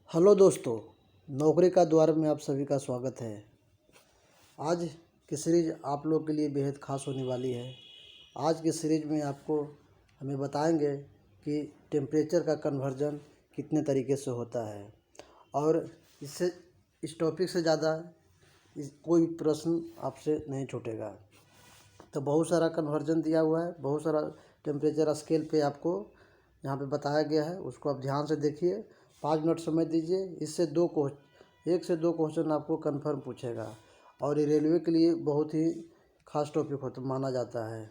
Hello दोस्तों, नौकरी का द्वार में आप सभी का स्वागत है। आज की सीरीज आप लोग के लिए बेहद ख़ास होने वाली है। आज की सीरीज में आपको हमें बताएंगे कि टेम्परेचर का कन्वर्जन कितने तरीके से होता है और इससे इस टॉपिक से ज़्यादा कोई प्रश्न आपसे नहीं छूटेगा। तो बहुत सारा कन्वर्जन दिया हुआ है, बहुत सारा टेम्परेचर स्केल पे आपको यहाँ पे बताया गया है, उसको आप ध्यान से देखिए। 5 मिनट समय दीजिए। इससे एक से दो क्वेश्चन आपको कंफर्म पूछेगा और ये रेलवे के लिए बहुत ही खास टॉपिक होता माना जाता है।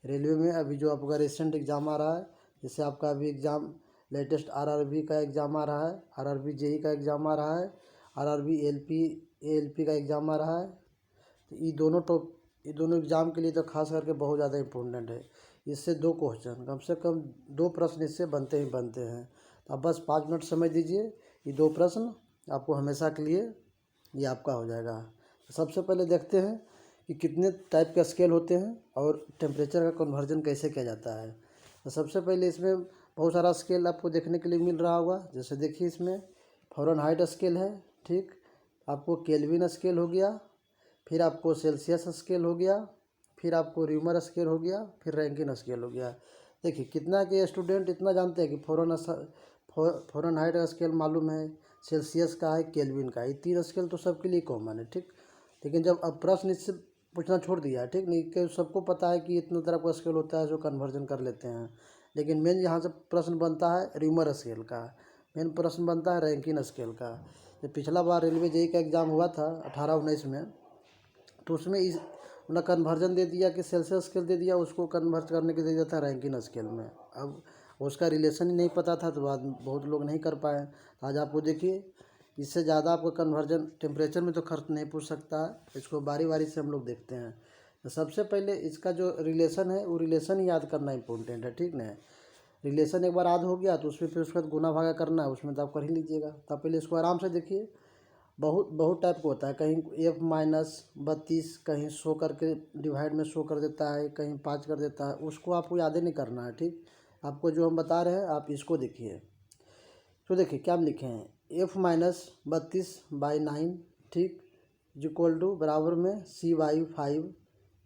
रेलवे में अभी जो आपका रिसेंट एग्ज़ाम आ रहा है, जैसे आपका अभी एग्ज़ाम लेटेस्ट आरआरबी का एग्ज़ाम आ रहा है, आरआरबी जेई का एग्ज़ाम आ रहा है, आरआरबी एलपी एएलपी का एग्ज़ाम आ रहा है। तो ये दोनों एग्ज़ाम के लिए तो खास करके बहुत ज़्यादा इम्पोर्टेंट है। इससे दो क्वेश्चन कम से कम, दो प्रश्न इससे बनते ही बनते हैं। तो आप बस 5 मिनट समय दीजिए, ये दो प्रश्न आपको हमेशा के लिए ये आपका हो जाएगा। तो सबसे पहले देखते हैं कि कितने टाइप के स्केल होते हैं और टेम्परेचर का कन्वर्जन कैसे किया जाता है। तो सबसे पहले इसमें बहुत सारा स्केल आपको देखने के लिए मिल रहा होगा। जैसे देखिए, इसमें फ़ारेनहाइट स्केल है, ठीक। आपको केल्विन स्केल हो गया, फिर आपको सेल्सियस स्केल हो गया, फिर आपको र्यूमर स्केल हो गया, फिर रैंकिन स्केल हो गया। देखिए कितना के स्टूडेंट इतना जानते हैं कि फ़ारेनहाइट का स्केल मालूम है, सेल्सियस का है, केल्विन का है। ये 3 स्केल तो सबके लिए कॉमन है, ठीक। लेकिन जब अब प्रश्न इससे पूछना छोड़ दिया, ठीक नहीं, कि सबको पता है कि इतना तरह का स्केल होता है जो कन्वर्जन कर लेते हैं। लेकिन मेन यहाँ से प्रश्न बनता है र्यूमर स्केल का, मेन प्रश्न बनता है रैंकिन स्केल का। जब पिछला बार रेलवे जेई का एग्ज़ाम हुआ था 18-19 में, तो उसमें इस उन्हें कन्वर्जन दे दिया कि सेल्सियस स्केल दे दिया, उसको कन्वर्ट करने के दे दिया था रैंकिन स्केल में। अब उसका रिलेशन ही नहीं पता था, तो बाद बहुत लोग नहीं कर पाए। आज आपको देखिए, इससे ज़्यादा आपको कन्वर्जन टेम्परेचर में तो खर्च नहीं पूछ सकता है। इसको बारी बारी से हम लोग देखते हैं। तो सबसे पहले इसका जो रिलेशन है, वो रिलेशन याद करना इंपॉर्टेंट है, ठीक ना। रिलेशन एक बार याद हो गया तो उसमें फिर उसके बाद गुना भागा करना है, उसमें तो आप कर ही लीजिएगा। तब पहले इसको आराम से देखिए। बहुत बहुत टाइप का होता है, कहीं F-32 कहीं 100 करके डिवाइड में 100 कर देता है, कहीं 5 कर देता है। उसको आपको याद ही नहीं करना है, ठीक। आपको जो हम बता रहे हैं आप इसको देखिए। तो देखिए क्या हम लिखे हैं, F-32/9, ठीक, इक्वल टू बराबर में C/5।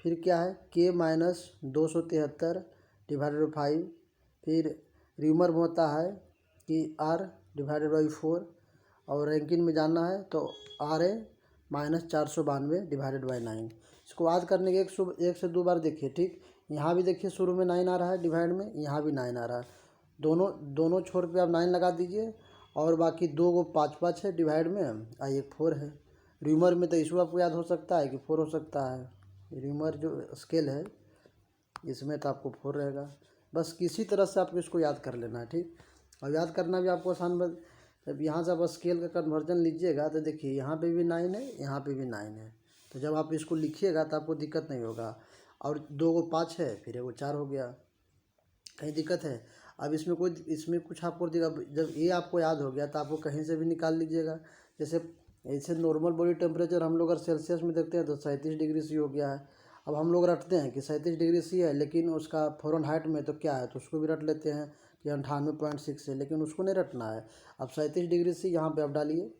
फिर क्या है, K-273 डिवाइडेड बाई 5। फिर र्यूमर में होता है कि R डिवाइडेड बाई 4। और रैंकिन में जानना है तो RA-492 डिवाइडेड बाई 9। इसको याद करने के एक से दो बार देखिए, ठीक। यहाँ भी देखिए शुरू में 9 आ रहा है डिवाइड में, यहाँ भी 9 आ रहा है। दोनों छोर पे आप 9 लगा दीजिए और बाकी दो को 5-5 है डिवाइड में, और एक 4 है। र्यूमर में तो इशू आपको याद हो सकता है कि 4 हो सकता है। र्यूमर जो स्केल है इसमें तो आपको 4 रहेगा। बस किसी तरह से आपको इसको याद कर लेना है, ठीक। और याद करना भी आपको आसान। जब यहाँ से आप स्केल का कन्वर्जन लीजिएगा तो देखिए यहाँ पे भी 9 है, यहाँ पे भी 9 है। तो जब आप इसको लिखिएगा तो आपको दिक्कत नहीं होगा। और 2 को 5 है, फिर 1 को 4 हो गया, कहीं दिक्कत है। अब इसमें कुछ आपको जब ये आपको याद हो गया तो आपको कहीं से भी निकाल लीजिएगा। जैसे ऐसे नॉर्मल बॉडी टेम्परेचर हम लोग अगर सेल्सियस में देखते हैं तो 37 डिग्री सी हो गया है। अब हम लोग रटते हैं कि 37 डिग्री सी है, लेकिन उसका फ़ारेनहाइट में तो क्या है, तो उसको भी रट लेते हैं कि 98.6 है, लेकिन उसको नहीं रटना है। अब 37 डिग्री सी यहाँ पे आप डालिए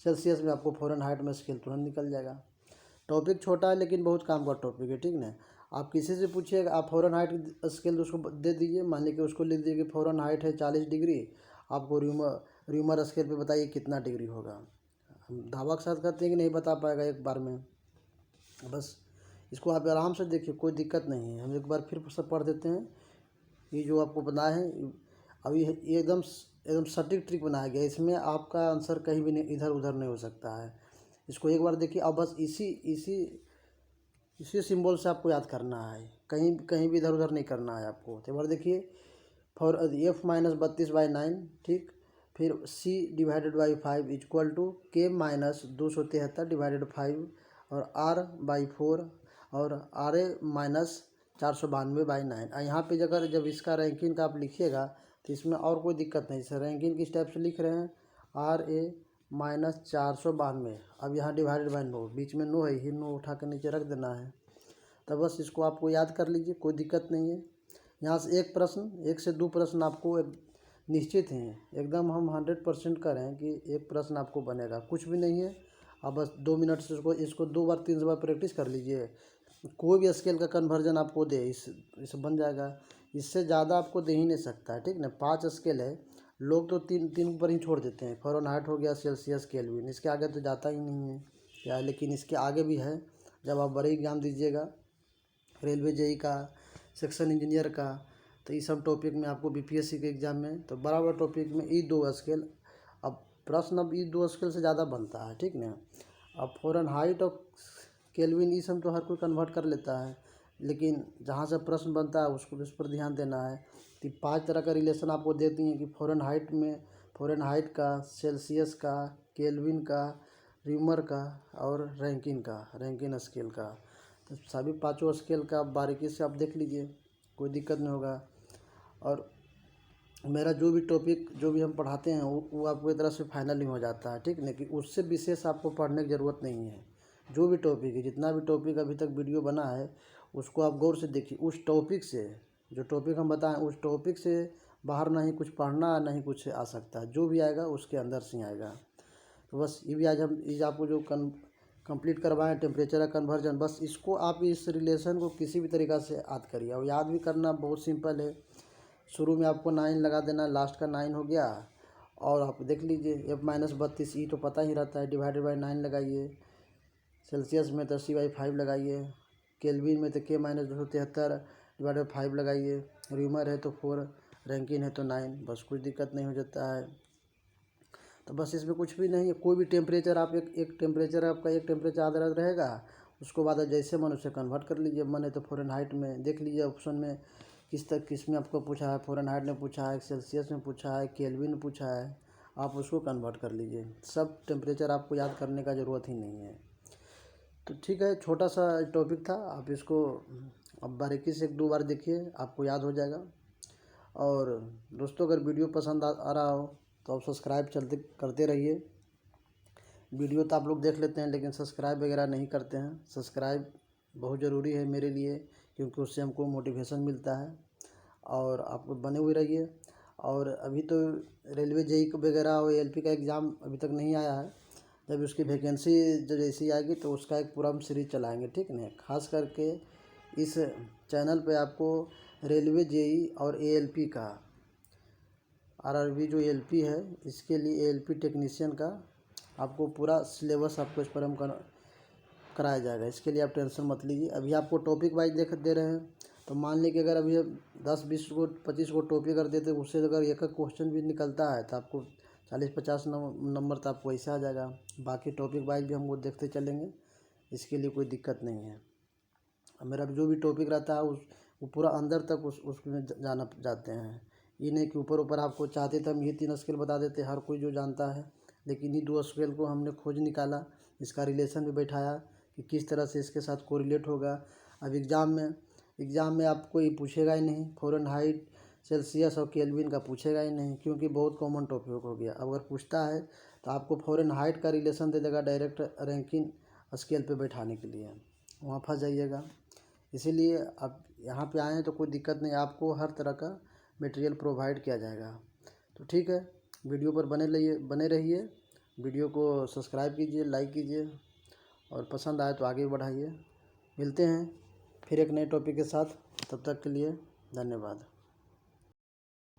सेल्सियस में, आपको फ़ारेनहाइट में स्केल तुरंत निकल जाएगा। टॉपिक छोटा है लेकिन बहुत काम का टॉपिक है, ठीक ना। आप किसी से पूछिएगा, आप फ़ारेनहाइट स्केल उसको दे दीजिए, मान लीजिए कि उसको लिख दीजिए कि फ़ारेनहाइट है 40 डिग्री। आपको र्यूमर स्केल पे बताइए कितना डिग्री होगा। हम दावा के साथ कहते हैं कि नहीं बता पाएगा एक बार में। बस इसको आप आराम से देखिए, कोई दिक्कत नहीं है। हम एक बार फिर से पढ़ देते हैं। ये जो आपको बनाया है, अब ये एकदम एकदम सटीक ट्रिक बनाया गया है। इसमें आपका आंसर कहीं भी नहीं इधर उधर नहीं हो सकता है। इसको एक बार देखिए। अब बस इसी सिंबल से आपको याद करना है, कहीं कहीं भी इधर उधर नहीं करना है आपको। तो एक बार देखिए, फॉर F-32/9, ठीक। फिर C divided by 5 equal to K-273 divided 5 और R/4 और RA-492/9। यहाँ पे जब इसका रैंकिंग का आप लिखिएगा तो इसमें और कोई दिक्कत नहीं। सर रैंकिंग किस टाइप से लिख रहे हैं, RA-492। अब यहाँ डिवाइडेड बाई 9, बीच में 9 है, ही 9 उठा कर नीचे रख देना है। तो बस इसको आपको याद कर लीजिए, कोई दिक्कत नहीं है। यहाँ से एक से दो प्रश्न आपको निश्चित हैं, एकदम हम 100% कह रहे हैं कि एक प्रश्न आपको बनेगा, कुछ भी नहीं है। आप बस 2 मिनट से इसको 2 बार 3 बार प्रैक्टिस कर लीजिए। कोई भी स्केल का कन्वर्जन आपको दे इससे बन जाएगा। इससे ज़्यादा आपको दे ही नहीं सकता है, ठीक ना। 5 स्केल है, लोग तो 3 पर ही छोड़ देते हैं। फ़ारेनहाइट हो गया, सेल्सियस, केल्विन, इसके आगे तो जाता ही नहीं है क्या। लेकिन इसके आगे भी है। जब आप बड़े एग्जाम दीजिएगा, रेलवे जेई का, सेक्शन इंजीनियर का, तो ये सब टॉपिक में आपको बीपीएससी के एग्ज़ाम में तो बड़ा बड़ा टॉपिक में ये 2 स्केल, अब प्रश्न अब ये 2 स्केल से ज़्यादा बनता है, ठीक ना। अब फ़ारेनहाइट और केल्विन ये सब तो हर कोई कन्वर्ट कर लेता है, लेकिन जहाँ से प्रश्न बनता है उसको उस पर ध्यान देना है। तो 5 तरह का रिलेशन आपको देती हैं कि फ़ारेनहाइट में फ़ारेनहाइट का, सेल्सियस का, केल्विन का, र्यूमर का और रैंकिन स्केल का। तो सभी 5 स्केल का बारीकी से आप देख लीजिए, कोई दिक्कत नहीं होगा। और मेरा जो भी टॉपिक जो भी हम पढ़ाते हैं वो आपको एक तरह से फाइनल ही हो जाता है, ठीक ना, कि उससे विशेष आपको पढ़ने की ज़रूरत नहीं है। जो भी टॉपिक है, जितना भी टॉपिक अभी तक वीडियो बना है, उसको आप गौर से देखिए। उस टॉपिक से, जो टॉपिक हम बताएं, उस टॉपिक से बाहर ना ही कुछ पढ़ना ना ही कुछ आ सकता है। जो भी आएगा उसके अंदर से आएगा। तो बस ये भी आज हम ये आपको जो कंप्लीट करवाएं, टेम्परेचर का कन्वर्जन, बस इसको आप इस रिलेशन को किसी भी तरीक़ा से याद करिए। और याद भी करना बहुत सिंपल है। शुरू में आपको 9 लगा देना, लास्ट का 9 हो गया। और आप देख लीजिए F-32 ई तो पता ही रहता है, डिवाइडेड बाई 9 लगाइए। सेल्सियस में तो C/5 लगाइए। केल्विन में तो K-273 डिवाइडेड बाई 5 लगाइए। र्यूमर है तो 4, रैंकिन है तो 9। बस कुछ दिक्कत नहीं हो जाता है। तो बस इसमें कुछ भी नहीं है। कोई भी टेम्परेचर आप एक टेम्परेचर, आपका एक टेम्परेचर आधा रहेगा, उसको बाद जैसे मन उसे कन्वर्ट कर लीजिए। मन है तो फ़ारेनहाइट में देख लीजिए ऑप्शन में किस में आपको पूछा है। फ़ारेनहाइट में पूछा है, सेल्सियस में पूछा है, केल्विन में पूछा है, आप उसको कन्वर्ट कर लीजिए। सब टेम्परेचर आपको याद करने का ज़रूरत ही नहीं है। तो ठीक है, छोटा सा टॉपिक था, आप इसको अब बारीकी से 1-2 बार देखिए, आपको याद हो जाएगा। और दोस्तों, अगर वीडियो पसंद आ रहा हो तो आप सब्सक्राइब करते रहिए। वीडियो तो आप लोग देख लेते हैं, लेकिन सब्सक्राइब वगैरह नहीं करते हैं। सब्सक्राइब बहुत ज़रूरी है मेरे लिए, क्योंकि उससे हमको मोटिवेशन मिलता है। और आप बने हुए रहिए। और अभी तो रेलवे जेई वगैरह और एएलपी का एग्ज़ाम अभी तक नहीं आया है। जब उसकी वैकेंसी जैसी आएगी तो उसका एक पूरा हम सीरीज चलाएँगे, ठीक ना। खास करके इस चैनल पे आपको रेलवे जेई और एएलपी का, आरआरबी जो एएलपी है, इसके लिए एएलपी टेक्नीशियन का आपको पूरा सिलेबस आपको इस पर हम कराया जाएगा। इसके लिए आप टेंशन मत लीजिए। अभी आपको टॉपिक वाइज दे रहे हैं, तो मान लीजिए कि अगर अभी 10-20 को 25 को टॉपिक कर देते, उससे अगर एक क्वेश्चन भी निकलता है तो आपको 40-50 नंबर तो आपको ऐसे आ जाएगा। बाकी टॉपिक वाइज भी हम वो देखते चलेंगे, इसके लिए कोई दिक्कत नहीं है। मेरा जो भी टॉपिक रहता है वो पूरा अंदर तक उसमें जाना जाते हैं। ये नहीं कि ऊपर ऊपर आपको चाहते तो हम ये 3 स्केल बता देते, हर कोई जो जानता है। लेकिन ये 2 स्केल को हमने खोज निकाला, इसका रिलेशन भी बैठाया कि किस तरह से इसके साथ कोरिलेट होगा। अब एग्ज़ाम में आपको ये पूछेगा ही नहीं, फ़ारेनहाइट, सेल्सियस और केल्विन का पूछेगा ही नहीं, क्योंकि बहुत कॉमन टॉपिक हो गया। अगर पूछता है तो आपको फ़ारेनहाइट का रिलेशन दे देगा डायरेक्ट रैंकिन स्केल पे बैठाने के लिए, वहाँ फंस जाइएगा। इसीलिए आप यहाँ पे आए हैं तो कोई दिक्कत नहीं, आपको हर तरह का मटेरियल प्रोवाइड किया जाएगा। तो ठीक है, वीडियो पर बने रहिए। वीडियो को सब्सक्राइब कीजिए, लाइक कीजिए, और पसंद आए तो आगे बढ़ाइए। मिलते हैं फिर एक नए टॉपिक के साथ, तब तक के लिए धन्यवाद।